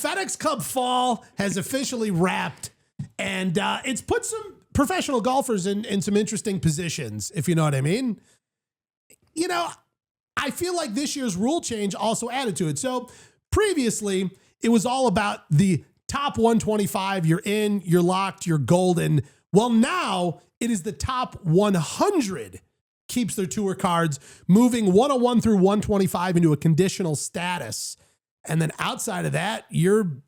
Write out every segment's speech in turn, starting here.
FedEx Cup Fall has officially wrapped, and it's put some professional golfers in some interesting positions, if you know what I mean. You know, I feel like this year's rule change also added to it. So previously, it was all about the top 125. You're in, you're locked, you're golden. Well, now it is the top 100 keeps their tour cards, moving 101 through 125 into a conditional status. And then outside of that, you're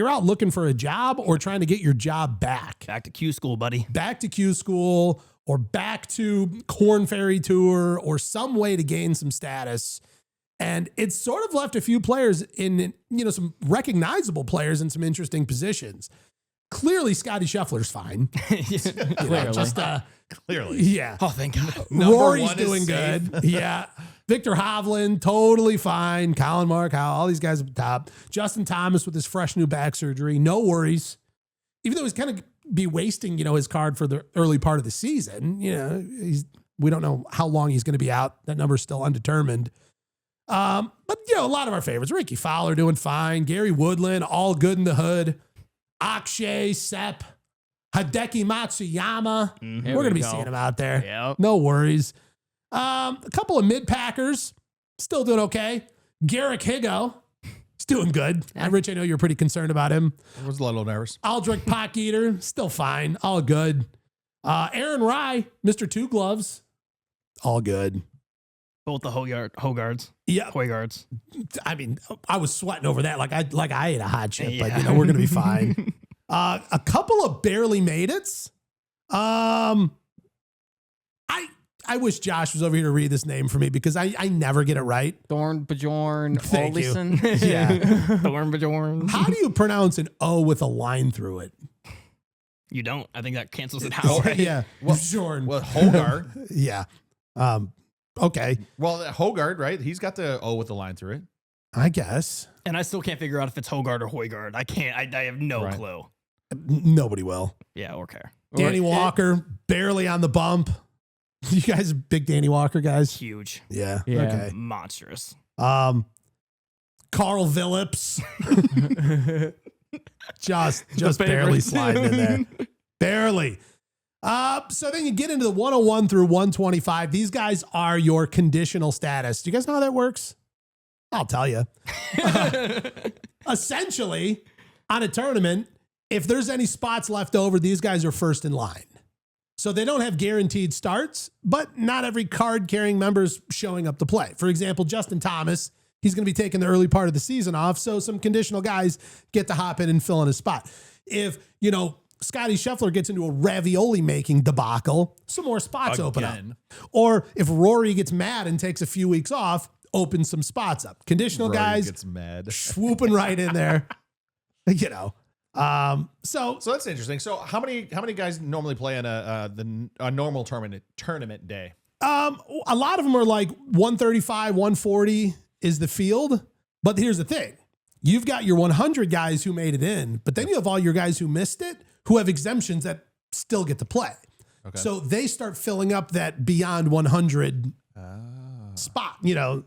out looking for a job or trying to get your job back. Back to Q school, buddy. Back to Q school or back to Korn Ferry Tour or some way to gain some status. And it's sort of left a few players in, some recognizable players in some interesting positions. Clearly, Scotty Scheffler's fine. Clearly. Yeah. Oh, thank God. Rory's doing good. Yeah. Victor Hovland, totally fine. Colin Morikawa, all these guys at the top. Justin Thomas with his fresh new back surgery. No worries. Even though he's kind of be wasting, his card for the early part of the season. We don't know how long he's going to be out. That number's still undetermined. But a lot of our favorites. Ricky Fowler doing fine. Gary Woodland, all good in the hood. Akshay, Sepp, Hideki Matsuyama. We're going to be seeing him out there. Yep. No worries. A couple of mid-packers, still doing okay. Garrick Higgo, he's doing good. Rich, I know you're pretty concerned about him. I was a little nervous. Aldrich Potgieter, still fine. All good. Aaron Rye, Mr. Two Gloves, all good. Both the Højgaards. Yeah. Højgaards. I mean, I was sweating over that like I ate a hot chip, but we're going to be fine. A couple of barely made it's. I wish Josh was over here to read this name for me because I never get it right. Thorbjørn Olesen. Olesen. Yeah. Thorbjørn. How do you pronounce an O with a line through it? You don't. I think that cancels it out. Right? Yeah. Well, Højgaard. Yeah. Okay. Well, Højgaard, right? He's got the O with the line through it. I guess. And I still can't figure out if it's Højgaard or Højgaard. I can't. I have no clue. Nobody will. Yeah, or care. Danny Walker, barely on the bump. You guys big Danny Walker guys? Huge. Yeah. Yeah. Okay. Monstrous. Carl Phillips. just barely sliding in there. Barely. So then you get into the 101 through 125. These guys are your conditional status. Do you guys know how that works? I'll tell you. Essentially, on a tournament, if there's any spots left over, these guys are first in line. So they don't have guaranteed starts, but not every card-carrying member is showing up to play. For example, Justin Thomas, he's going to be taking the early part of the season off, so some conditional guys get to hop in and fill in his spot. If, Scotty Scheffler gets into a ravioli-making debacle, some more spots open up. Or if Rory gets mad and takes a few weeks off, open some spots up. Conditional Rory guys gets mad. swooping right in there. So that's interesting. So how many guys normally play on a normal tournament day? A lot of them are like 135, 140 is the field. But here's the thing. You've got your 100 guys who made it in, but then you have all your guys who missed it, who have exemptions that still get to play. Okay. So they start filling up that beyond 100 spot, those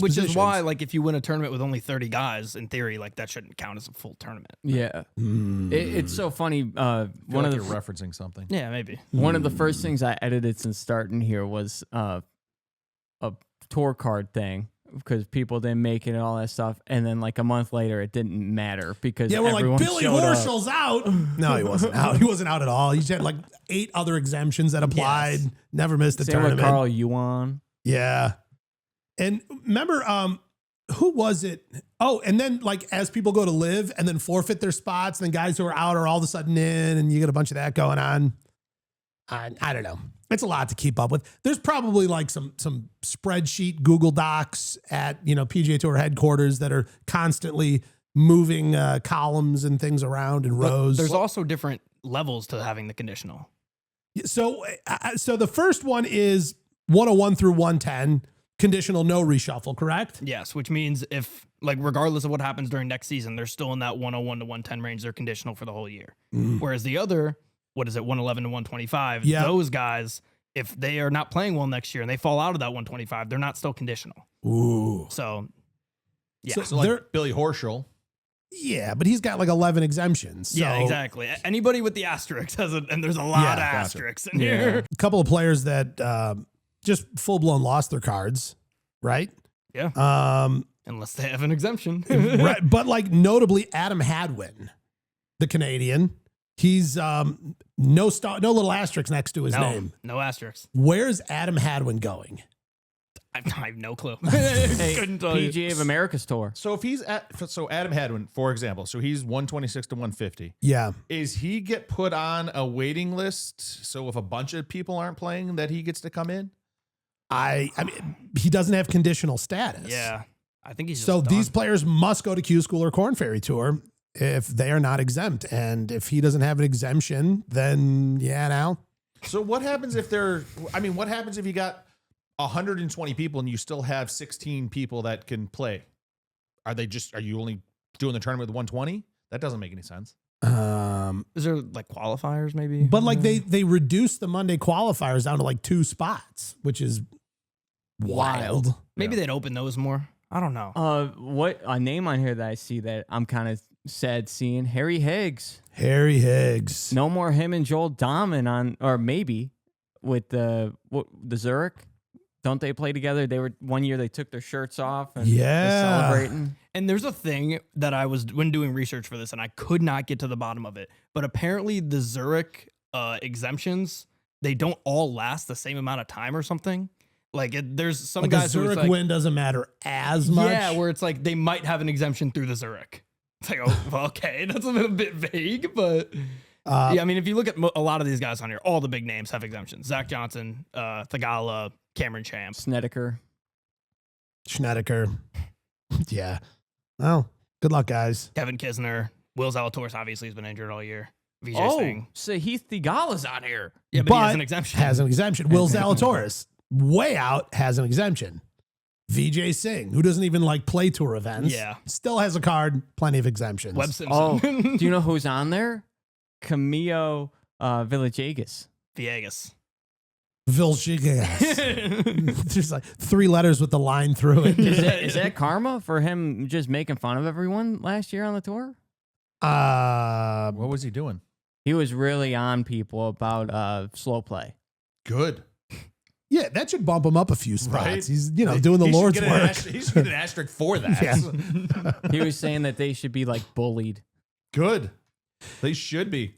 Which positions. is why, if you win a tournament with only 30 guys, in theory, that shouldn't count as a full tournament. Yeah. It's so funny. You're referencing something. Yeah, maybe. One of the first things I edited since starting here was a tour card thing. Because people didn't make it and all that stuff. And then a month later, it didn't matter because we're everyone Billy showed Horschel's out. No, he wasn't out. He wasn't out at all. He just had 8 other exemptions that applied. Yes. Never missed a tournament. With Carl Yuan. Yeah. And remember, who was it? Oh, and then as people go to live and then forfeit their spots, and then guys who are out are all of a sudden in, and you get a bunch of that going on. I don't know. It's a lot to keep up with. There's probably some spreadsheet Google Docs at PGA Tour headquarters that are constantly moving columns and things around in rows. There's also different levels to having the conditional. So the first one is 101 through 110, conditional no reshuffle, correct? Yes, which means if regardless of what happens during next season, they're still in that 101 to 110 range. They're conditional for the whole year. Whereas the other, 111 to 125? Yeah. Those guys, if they are not playing well next year and they fall out of that 125, they're not still conditional. Ooh. So, yeah. So Billy Horschel Yeah, but he's got like 11 exemptions. So. Yeah, exactly. Anybody with the asterisks has it, and there's a lot of asterisks in here. A couple of players that just full blown lost their cards, right? Yeah. Unless they have an exemption. Right. But like notably Adam Hadwin, the Canadian, he's no little asterisks next to his name. No asterisks. Where's Adam Hadwin going? I have no clue. Hey, Couldn't tell PGA you. of America's tour. So if he's Adam Hadwin, for example, so he's 126 to 150. Yeah. Is he get put on a waiting list? So if a bunch of people aren't playing, that he gets to come in? I mean, he doesn't have conditional status. Yeah. I think he's just So done. these players must go to Q School or Korn Ferry Tour if they are not exempt. And if he doesn't have an exemption, then now. So what happens if what happens if you got 120 people and you still have 16 people that can play? Are you only doing the tournament with 120? That doesn't make any sense. Is there like qualifiers maybe? But like they reduced the Monday qualifiers down to like 2 spots, which is wild. Maybe they'd open those more. I don't know. What a name on here that I see that I'm kind of sad seeing? Harry Higgs. Harry Higgs. No more him and Joel Dahman on, or maybe with the Zurich. Don't they play together? They were one year they took their shirts off and were celebrating. And there's a thing that I was when doing research for this, and I could not get to the bottom of it. But apparently, the Zurich exemptions, they don't all last the same amount of time or something. Like there's some like guys a who Zurich it's like, win doesn't matter as much. Yeah, where it's like they might have an exemption through the Zurich. It's like, oh, well, okay, that's a little bit vague, but yeah, I mean, if you look at a lot of these guys on here, all the big names have exemptions. Zach Johnson, Thagala, Cameron Champ, Snedeker. Yeah. Well, good luck, guys. Kevin Kisner, Will Zalatoris obviously has been injured all year. Vijay Oh, Singh. so Heath Thigala's on here. Yeah, but he has an exemption. Has an exemption. Will Zalatoris, way out, has an exemption. Vijay Singh, who doesn't even like play tour events, still has a card, plenty of exemptions. Webb Simpson. Oh, do you know who's on there? Camillo Villegas. Villegas. There's like 3 letters with the line through it. Is that karma for him just making fun of everyone last year on the tour? What was he doing? He was really on people about slow play. Good. Yeah, that should bump him up a few spots. Right? He's doing the Lord's work. He should get an asterisk for that. Yeah. He was saying that they should be like bullied. Good. They should be.